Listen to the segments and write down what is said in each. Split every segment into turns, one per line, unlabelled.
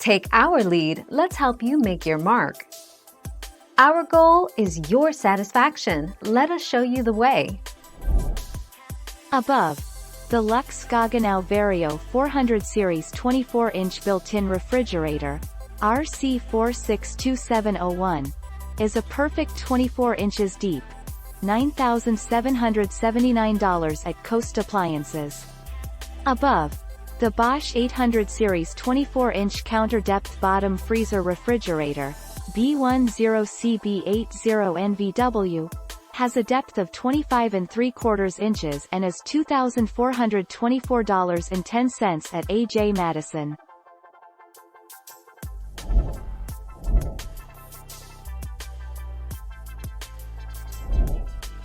Take our lead, let's help you make your mark. Our goal is your satisfaction. Let us show you the way.
Above, the Lux Gaggenau Vario 400 Series 24-inch built-in refrigerator, RC462701, is a perfect 24 inches deep, $9,779 at Coast Appliances. Above, the Bosch 800 Series 24-inch counter-depth bottom freezer refrigerator, B10CB80NVW, has a depth of 25 3/4 inches and is $2,424.10 at A.J. Madison.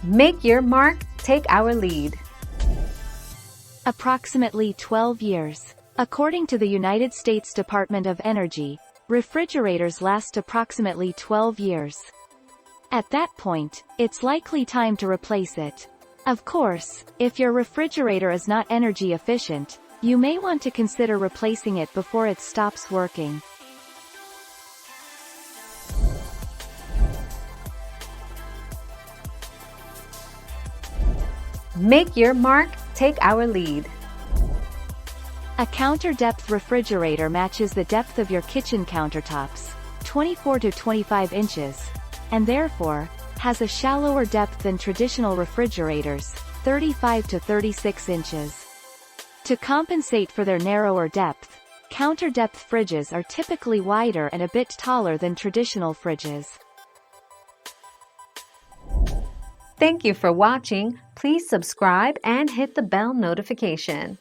Make your mark, take our lead.
Approximately 12 years. According to the United States Department of Energy, refrigerators last approximately 12 years. At that point, it's likely time to replace it. Of course, if your refrigerator is not energy efficient, you may want to consider replacing it before it stops working.
Make your mark, take our lead.
A counter-depth refrigerator matches the depth of your kitchen countertops, 24 to 25 inches, and therefore, has a shallower depth than traditional refrigerators, 35 to 36 inches. To compensate for their narrower depth, counter-depth fridges are typically wider and a bit taller than traditional fridges.
Thank you for watching. Please subscribe and hit the bell notification.